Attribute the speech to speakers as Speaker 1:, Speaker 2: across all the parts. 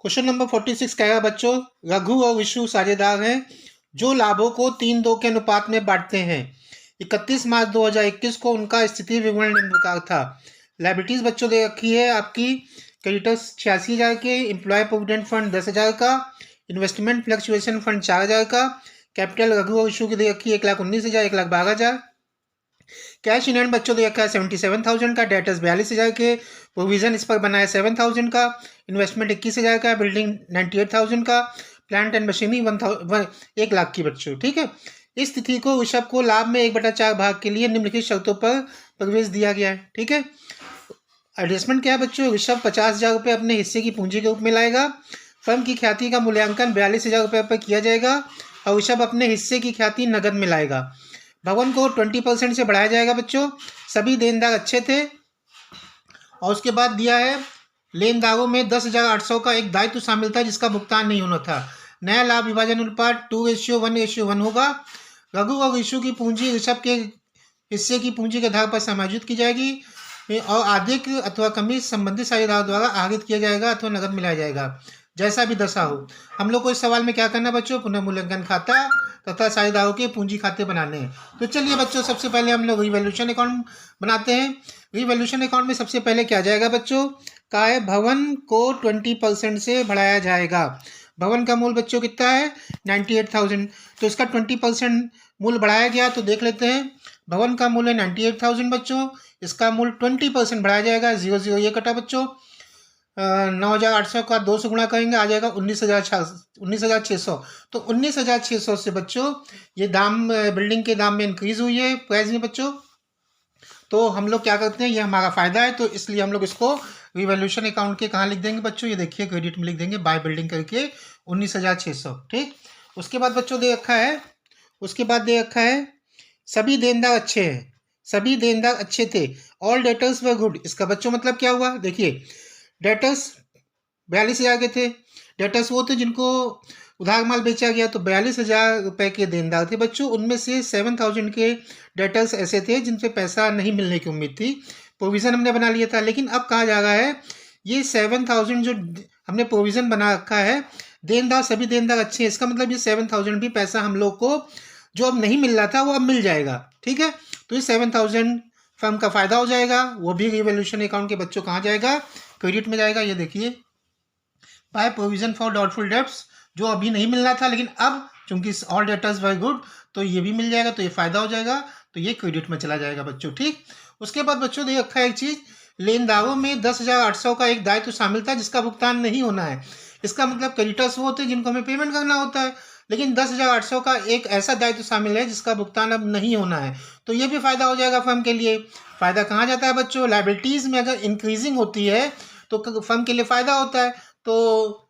Speaker 1: Question number 46 कहेगा बच्चों, रघु और विशु साझेदार हैं जो लाभों को 3-2 के अनुपात में बांटते हैं। 31 मार्च 2021 को उनका स्थिति विवरण निम्न प्रकार था। लाइबिलिटीज बच्चों दे रखी है आपकी, क्रेडिटर्स 86,000 के, एम्प्लॉय प्रोविडेंट फंड 10,000 का, इन्वेस्टमेंट फ्लक्चुएशन फंड 4,000 का, कैपिटल रघु और विशु की दे रखी है 1,19,000, 1,12,000, कैश इन हैंड बच्चों दे रखा है 77,000 का, डेटर्स 42,000 के, प्रोविजन इस पर बना है 7,000 का, इन्वेस्टमेंट 21,000 का, बिल्डिंग 98,000 का, प्लांट एंड मशीनरी 1,00,000 की बच्चों। ठीक है, इस तिथि को ऋषभ को लाभ में 1/4 भाग के लिए निम्नलिखित शर्तों पर प्रवेश दिया गया है। ठीक है, एडजस्टमेंट क्या है बच्चों, ऋषभ 50,000 रुपये अपने हिस्से की पूंजी के रूप में लाएगा। फर्म की ख्याति का मूल्यांकन 42,000 रुपये पर किया जाएगा और ऋषभ अपने हिस्से की ख्याति नगद में लाएगा। भवन को 20% से बढ़ाया जाएगा बच्चों। सभी देनदार अच्छे थे। और उसके बाद दिया है लेनदारों में 10,800 का एक दायित्व शामिल था जिसका भुगतान नहीं होना था। नया लाभ विभाजन अनुपात 2:1:1 होगा। रघु और विशु की पूंजी ऋषभ के हिस्से की पूंजी के आधार पर समायोजित की जाएगी और अधिक अथवा कमी संबंधित साझेदार द्वारा आहरित किया जाएगा अथवा नगद मिलाया जाएगा, जैसा भी दशा हो। हम लोग को इस सवाल में क्या करना है बच्चों, पुनर्मूल्यांकन खाता तथा साझेदारों के पूंजी खाते बनाने हैं। तो चलिए बच्चों, सबसे पहले हम लोग रिवैल्यूएशन अकाउंट बनाते हैं। रिवैल्यूएशन अकाउंट में सबसे पहले क्या जाएगा बच्चों, का है भवन को 20% से बढ़ाया जाएगा। भवन का मूल बच्चों कितना है 98,000, तो इसका 20% मूल बढ़ाया गया। तो देख लेते हैं, भवन का मूल है 98,000 बच्चों, इसका मूल 20% बढ़ाया जाएगा। 0 ये कटा बच्चों, 9,800 का 2 से गुणा करेंगे आ जाएगा 19,600। तो 19,600 से बच्चों ये दाम बिल्डिंग के दाम में इंक्रीज हुई है प्राइस में बच्चों। तो हम लोग क्या करते हैं, ये हमारा फायदा है, तो इसलिए हम लोग इसको रिवैल्यूएशन अकाउंट के कहाँ लिख देंगे बच्चों, ये देखिए क्रेडिट में लिख देंगे बाय बिल्डिंग करके 19,600। ठीक, उसके बाद बच्चों दे रखा है, उसके बाद दे रखा है सभी देनदार अच्छे हैं, सभी देनदार अच्छे थे। ऑल डेटर्स वर गुड, इसका बच्चों मतलब क्या हुआ, देखिए डेटर्स 42,000 के थे। डेटर्स वो थे जिनको उधार माल बेचा गया, तो 42,000 रुपये के देनदार थे बच्चों। उनमें से 7,000 के डेटर्स ऐसे थे जिनसे पैसा नहीं मिलने की उम्मीद थी, प्रोविज़न हमने बना लिया था। लेकिन अब कहा जा रहा है ये 7,000 जो हमने प्रोविज़न बना रखा है, देनदार सभी देनदार अच्छे हैं, इसका मतलब ये 7,000 भी पैसा हम लोग को जो अब नहीं मिल रहा था वो अब मिल जाएगा। ठीक है, तो ये 7,000 फर्म का फायदा हो जाएगा। वो भी रिवैल्यूएशन अकाउंट के बच्चों कहाँ जाएगा, क्रेडिट में जाएगा। ये देखिए by provision for doubtful debts, जो अभी नहीं मिलना था लेकिन अब चूंकि ऑल डेटर्स वर गुड तो ये भी मिल जाएगा, तो ये फायदा हो जाएगा, तो ये क्रेडिट में चला जाएगा बच्चों। ठीक, उसके बाद बच्चों ने रखा है एक चीज, लेनदारों में 10,800 का एक दायित्व शामिल था जिसका भुगतान नहीं होना है। इसका मतलब क्रेडिटर्स वो होते हैं जिनको हमें पेमेंट करना होता है, लेकिन 10,800 का एक ऐसा दायित्व शामिल है जिसका भुगतान अब नहीं होना है, तो ये भी फायदा हो जाएगा फर्म के लिए। फायदा कहाँ जाता है बच्चों, लाइबिलिटीज में अगर इंक्रीजिंग होती है तो फर्म के लिए फायदा होता है। तो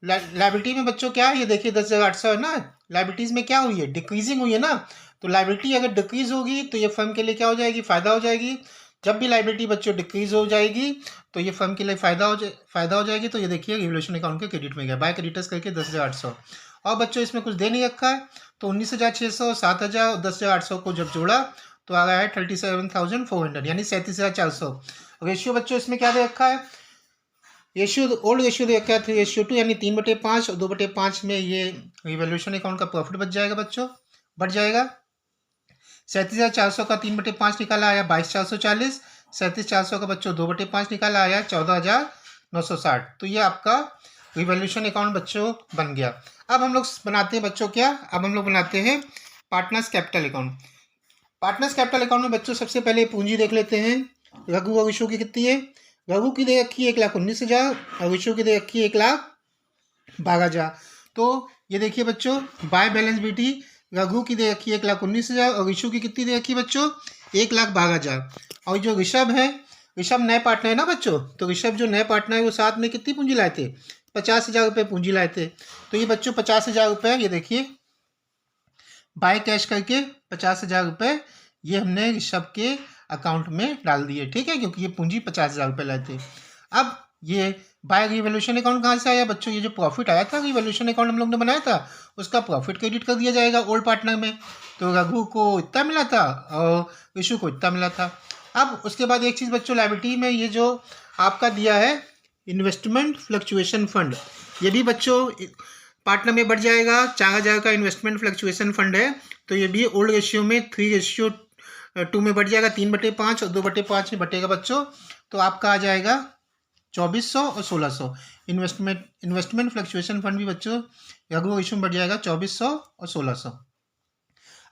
Speaker 1: लाइबिलिटी में बच्चों क्या है, ये देखिए 10,800 है ना, लाइबिलिटीज में क्या हुई है, डिक्रीजिंग हुई है ना। तो लाइबिलिटी अगर डिक्रीज होगी तो ये फर्म के लिए क्या हो जाएगी, फायदा हो जाएगी। जब भी लाइबिलिटी बच्चों डिक्रीज हो जाएगी तो ये फर्म के लिए फायदा हो जाएगी। तो ये देखिए रिवैल्यूएशन अकाउंट के क्रेडिट में गया, बाय क्रेडिटर्स करके 10,800। और बच्चों इसमें कुछ दे नहीं रखा है, तो 19,600, 7,000 और 10,800 को जब जोड़ा तो आ गया है 37,400, यानी 37,400। रेशियो बच्चों इसमें क्या दे रखा है, रेशियो ओल्ड रेशियो दे रखा है 3:2, यानी 3/5 और 2/5 में ये रिवैल्यूएशन अकाउंट का प्रॉफिट बच जाएगा बच्चों, बढ़ जाएगा। 37,400 का 3/5 निकाला आया 22,440, 37,400 का बच्चों 2/5 निकाला आया 14,960। तो ये आपका रिवैल्यूएशन अकाउंट बच्चों बन गया। अब हम लोग बनाते हैं बच्चों क्या, अब हम लोग बनाते हैं partners capital account. Partners capital account में बच्चों सबसे पहले पूंजी देख लेते हैं। रघु और विशु की कितनी है, रघु की दे रखी है 1,19,000 और विशु की दे रखी है 1,12,000। तो ये देखिए बच्चों बाय बैलेंस बीटी, रघु की दे रखी है 1,19,000 और विशु की कितनी दे रखी है बच्चों 1,12,000। और जो ऋषभ है, ऋषभ नए पार्टनर है ना बच्चों, तो ऋषभ जो नए पार्टनर है वो साथ में कितनी पूंजी लाए थे, 50,000 रुपये पूंजी लाए थे। तो ये बच्चों 50,000 रुपये, ये देखिए बाय कैश करके 50,000 रुपये ये हमने ऋषभ के अकाउंट में डाल दिए। ठीक है, क्योंकि ये पूंजी 50,000 रुपये लाए थे। अब ये बाय रिवैल्यूएशन अकाउंट कहाँ से आया बच्चों, ये जो प्रॉफिट आया था रिवैल्यूएशन अकाउंट हम लोग ने बनाया था उसका प्रॉफिट क्रेडिट कर दिया जाएगा ओल्ड पार्टनर में। तो रघु को इतना मिला था और विशु को इतना मिला था। अब उसके बाद एक चीज़ बच्चों लायबिलिटी में ये जो आपका दिया है इन्वेस्टमेंट फ्लक्चुएशन फंड, ये भी बच्चों पार्टनर में बढ़ जाएगा। 4,000 का इन्वेस्टमेंट फ्लक्चुएशन फंड है, तो ये भी ओल्ड रेशियो में 3:2 में बढ़ जाएगा, 3/5 और 2/5 में बटेगा बच्चों। तो आपका आ जाएगा 2400 और 1600। इन्वेस्टमेंट फ्लक्चुएशन फंड भी बच्चों रघु रेशियो में बढ़ जाएगा 2400 और 1600।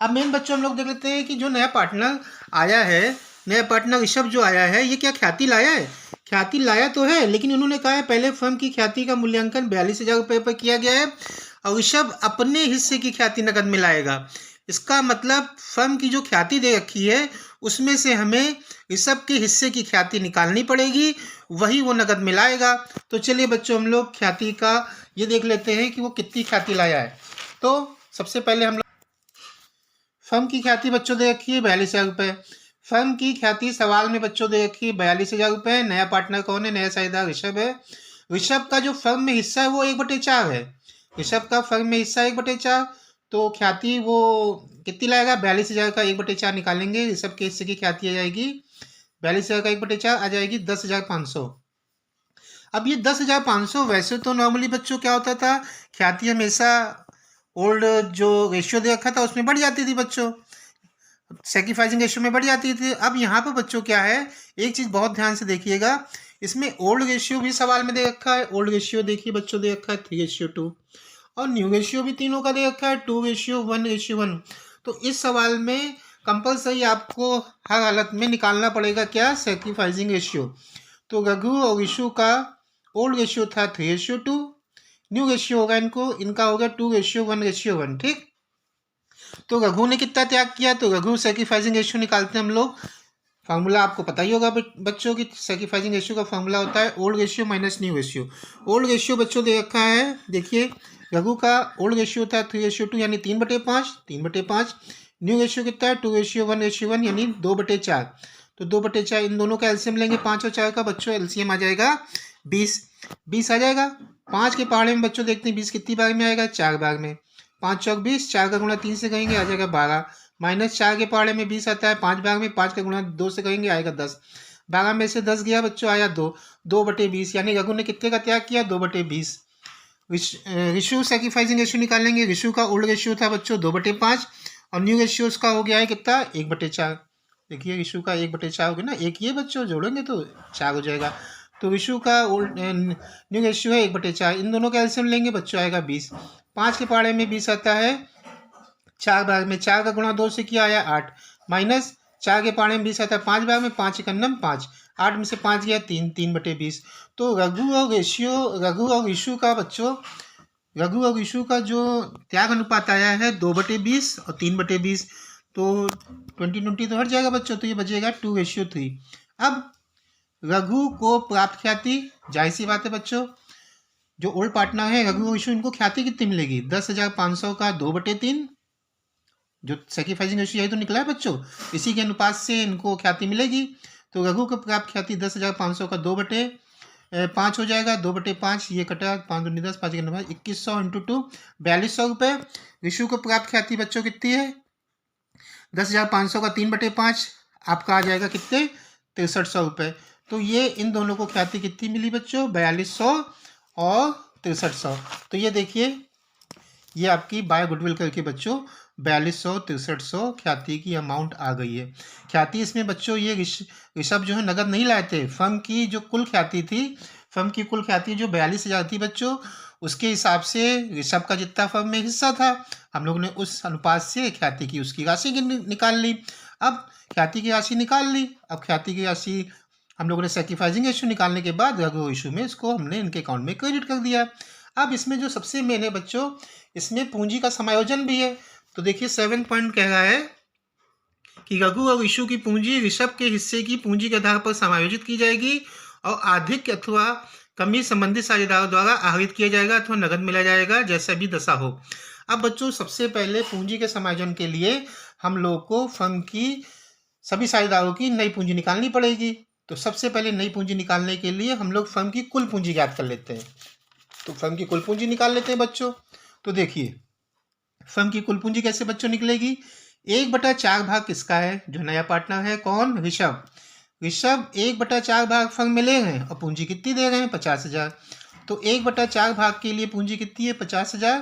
Speaker 1: अब मेन बच्चों हम लोग देख लेते हैं कि जो नया पार्टनर आया है, नया पार्टनर ऋषभ जो आया है, ये क्या ख्याति लाया है? ख्याति लाया तो है, लेकिन उन्होंने कहा है पहले फर्म की ख्याति का मूल्यांकन 42,000 रुपये पर किया गया है और ऋषभ अपने हिस्से की ख्याति नकद में लाएगा। इसका मतलब फर्म की जो ख्याति दे रखी है उसमें से हमें ऋषभ के हिस्से की ख्याति निकालनी पड़ेगी, वही वो नकद में लाएगा। तो चलिए बच्चों हम लोग ख्याति का ये देख लेते हैं कि वो कितनी ख्याति लाया है। तो सबसे पहले हम लोग फर्म की ख्याति बच्चों दे रखी है 42,000 रुपये। फर्म की ख्याति सवाल में बच्चों दे रखी है 42,000 रुपये। नया पार्टनर कौन है? नया साझेदार ऋषभ है। ऋषभ का जो फर्म में हिस्सा है वो 1/4 है। ऋषभ का फर्म में हिस्सा 1/4, तो ख्याति वो कितनी लाएगा? 42,000 का 1/4 निकालेंगे, ऋषभ के हिस्से की ख्याति आ जाएगी 42,000 का 1/4 आ जाएगी 10,500। अब ये 10,500 वैसे तो नॉर्मली बच्चों क्या होता था, ख्याति हमेशा ओल्ड जो रेशियो दे रखा था उसमें बढ़ जाती थी बच्चों, सैक्रिफाइसिंग रेशियो में बढ़ जाती थी। अब यहाँ पर बच्चों क्या है, एक चीज़ बहुत ध्यान से देखिएगा, इसमें ओल्ड रेशियो भी सवाल में दे रखा है। ओल्ड रेशियो देखिए बच्चों दे रखा है 3:2 और न्यू रेशियो भी तीनों का दे रखा है 2:1:1। तो इस सवाल में कंपलसरी आपको हर हालत में निकालना पड़ेगा क्या? Sacrificing ratio. तो रघु और ऋषु का ओल्ड रेशियो था 3:2, न्यू रेशियो होगा इनका होगा 2:1:1। ठीक, तो रघु ने कितना त्याग किया? तो रघु सैक्रिफाइसिंग रेशियो निकालते हैं हम लोग। फार्मूला आपको पता ही होगा बच्चों की, सैक्रिफाइसिंग रेशियो का फार्मूला होता है old ratio minus new ratio. Old ratio बच्चों दे रखा है, देखिए रघु का ओल्ड रेशियो था 3:2 यानी 3/5। न्यू रेशियो कितना है? 2:1:1 यानी 2/4। तो 2/4 इन दोनों का एलसीएम लेंगे, 5 और 4 का बच्चों एलसीएम आ जाएगा 20 आ जाएगा। 5 के पहाड़े में बच्चों देखते हैं 20 कितनी बार में आएगा? 4 बार में। 5 चौक 20, 4 का गुणा 3 से करेंगे आ जाएगा 12, माइनस 4 के पहाड़े में 20 आता है 5 बार में, 5 का गुणा 2 से करेंगे आएगा 10। 12 में से 10 गया बच्चों, आया 2/20 यानी रघु ने कितने का त्याग किया? 2/20। ऋषु सैक्रिफाइसिंग रेशियो निकालेंगे। ऋषु का ओल्ड रेशियो था बच्चों 2/5 और न्यू रेशियो उसका हो गया है कितना? 1/4। देखिए ऋषु का 1/4 हो गया ना, एक ये बच्चों जोड़ेंगे तो 4 हो जाएगा। तो ऋषु का ओल्ड न्यू रेशियो है 1/4, इन दोनों का एलसीएम लेंगे बच्चों आएगा 20। 5 के पहाड़े में 20 आता है 4 बार में, 4 का गुणा 2 से किया आया 8, माइनस 4 के पहाड़े में 20 आता है 5 बार में, 5 एकन्नम 5, 8 में से 5 गया 3, 3/20। तो रघु और ऋषु का बच्चों, रघु और ऋषु का जो त्याग अनुपात आया है 2/20 और 3/20, तो 20 तो हट जाएगा बच्चों, तो ये बचेगा 2:3। अब रघु को प्राप्त ख्याति, जाहिर सी बात है बच्चों, जो ओल्ड पार्टनर है रघु और ऋषु, इनको ख्याति कितनी मिलेगी? 10,500 का 2/3, जो सैक्रिफाइसिंग रेशियो यही तो निकला है बच्चों, इसी के अनुपात से इनको ख्याति मिलेगी। तो रघु को प्राप्त ख्याति 10,500 का 2/5 हो जाएगा, 2/5 ये कटा 5 दूनी 10, 5 9 2100 इंटू 2 4200 रुपये। ऋषु को प्राप्त ख्याति बच्चों कितनी है? 10,500 का 3/5 आपका आ जाएगा कितने? 6300 रुपये। तो ये इन दोनों को ख्याति कितनी मिली बच्चों? 4200 और 6300। तो ये देखिए ये आपकी बाय गुडविल करके बच्चों 4200 6300 ख्याति की अमाउंट आ गई है। ख्याति इसमें बच्चों ये ऋषभ जो है नगद नहीं लाए थे, फर्म की जो कुल ख्याति थी, फर्म की कुल ख्याति जो 42,000 थी बच्चों, उसके हिसाब से ऋषभ का जितना फर्म में हिस्सा था हम लोग ने उस अनुपात से ख्याति की उसकी राशि निकाल ली। अब ख्याति की राशि निकाल ली, अब ख्याति की राशि हम लोगों ने सैक्रिफाइसिंग रेशियो निकालने के बाद रघु इशू में इसको हमने इनके अकाउंट में क्रेडिट कर दिया। अब इसमें जो सबसे मेन है बच्चों, इसमें पूंजी का समायोजन भी है। तो देखिए 7 पॉइंट कह रहा है कि रघु और इशू की पूंजी ऋषभ के हिस्से की पूंजी के आधार पर समायोजित की जाएगी और आधिक्य अथवा कमी संबंधित साझेदारों द्वारा आहरित किया जाएगा अथवा नगद मिला जाएगा, जैसा भी दशा हो। अब बच्चों सबसे पहले पूंजी के समायोजन के लिए हम लोग को फर्म की सभी साझेदारों की नई पूंजी निकालनी पड़ेगी। तो सबसे पहले नई पूंजी निकालने के लिए हम लोग फर्म की कुल पूंजी ज्ञात कर लेते हैं। तो फर्म की कुल पूंजी निकाल लेते हैं बच्चों। तो देखिए फर्म की कुल पूंजी कैसे बच्चों निकलेगी? 1/4 भाग किसका है? जो नया पार्टनर है, कौन? ऋषभ। ऋषभ 1/4 भाग फर्म में ले रहे हैं और पूंजी कितनी दे रहे हैं 50,000। तो 1/4 भाग के लिए पूंजी कितनी है 50,000।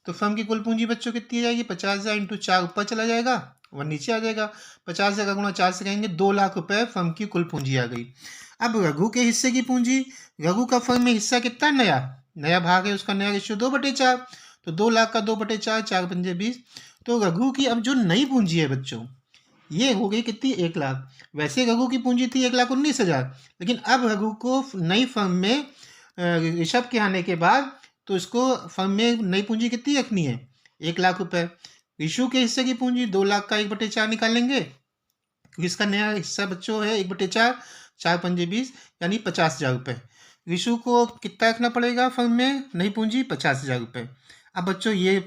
Speaker 1: तो फर्म की कुल पूंजी बच्चों कितनी आ जाएगी 50,000 इंटू 4 ऊपर चला जाएगा और नीचे आ जाएगा। 50,000 का गुणा 4 से करेंगे 2 लाख रुपए फर्म की कुल पूंजी आ गई। अब रघु के हिस्से की पूंजी, रघु का फर्म में हिस्सा कितना नया भाग है, उसका नया रेशियो 2/4। तो 2 लाख का 2/4, 4 पंजे 20। तो रघु की अब जो नई पूंजी है बच्चों ये हो गई कितनी 1 लाख। वैसे रघु की पूंजी थी 1,19,000, लेकिन अब रघु को नई फर्म में ऋषभ के आने के बाद तो इसको फर्म में नई पूंजी कितनी रखनी है 1 लाख रुपए। ऋषु के हिस्से की पूंजी 2 लाख का 1/4 निकालेंगे क्योंकि इसका नया हिस्सा बच्चों है 1/4, 4 पंजे 20 यानी 50,000 रुपये। ऋषु को कितना रखना पड़ेगा फर्म में नई पूंजी 50,000 रुपये। अब बच्चों ये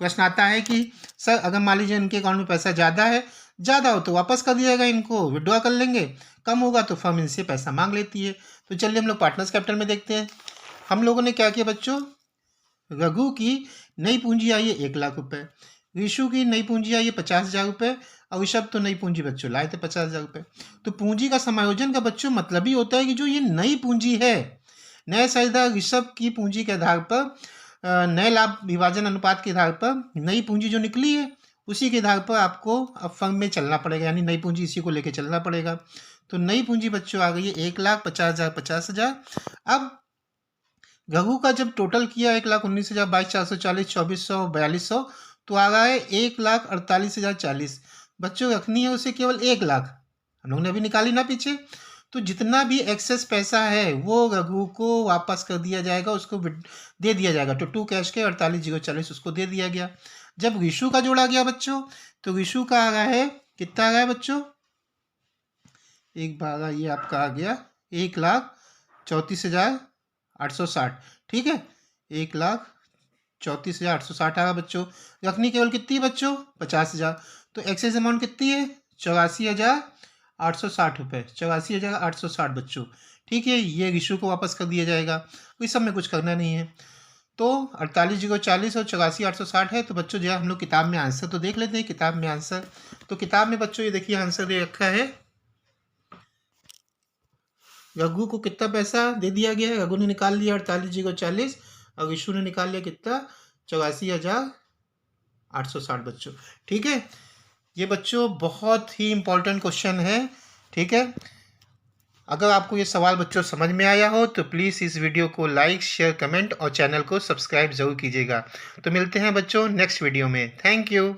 Speaker 1: प्रश्न आता है कि सर अगर मान लीजिए इनके अकाउंट में पैसा ज़्यादा हो तो वापस कर दिया जाएगा, इनको विड्रॉ कर लेंगे, कम होगा तो फर्म इनसे पैसा मांग लेती है। तो चलिए हम लोग पार्टनर्स कैपिटल में देखते हैं। हम लोगों ने क्या किया बच्चों, रघु की नई पूंजी आई है 1 लाख रुपए, ऋषु की नई पूंजी आई है 50,000 रुपये और ऋषभ तो नई पूंजी बच्चों लाए थे 50,000 रुपये। तो पूंजी का समायोजन का बच्चों मतलब ही होता है कि जो ये नई पूंजी है, नए साझेदार ऋषभ की पूंजी के आधार पर नए लाभ विभाजन अनुपात के आधार पर नई पूंजी जो निकली है उसी के आधार पर आपको अब फर्म में चलना पड़ेगा, यानी नई पूंजी इसी को लेकर चलना पड़ेगा। तो नई पूंजी बच्चों आ गई है 1,50,000 50,000। अब रघु का जब टोटल किया 1,19,000 22,440 2,400 4,200 तो आ रहा है 1,48,040। बच्चों रखनी है उसे केवल 1 लाख, हम लोग ने अभी निकाली ना पीछे। तो जितना भी एक्सेस पैसा है वो रघु को वापस कर दिया जाएगा, उसको दे दिया जाएगा। तो टू कैश के 48,040 उसको दे दिया गया। जब ऋषु का जोड़ा गया बच्चों तो ऋषु का आ रहा है कितना आ रहा है बच्चों, एक भागा ये आपका आ गया 1,34,860। ठीक है 1,34,860 आ रहा बच्चों। रखनी केवल कितनी बच्चों 50,000। तो एक्सेस अमाउंट कितनी है 84,860 रुपये, 84,860 बच्चों। ठीक है ये ऋषु को वापस कर दिया जाएगा, इस सब में कुछ करना नहीं है। तो 48,040 और 84,860 है। तो बच्चों जो है हम लोग किताब में आंसर तो देख लेते हैं। किताब में आंसर, तो किताब में बच्चों ये देखिए आंसर दे रखा है, रघु को कितना पैसा दे दिया गया है, रघु ने निकाल लिया 48,040 और ऋषु ने निकाल लिया कितना 84,860 बच्चों। ठीक है ये बच्चों बहुत ही इंपॉर्टेंट क्वेश्चन है। ठीक है अगर आपको ये सवाल बच्चों समझ में आया हो तो प्लीज़ इस वीडियो को लाइक शेयर कमेंट और चैनल को सब्सक्राइब जरूर कीजिएगा। तो मिलते हैं बच्चों नेक्स्ट वीडियो में। Thank you.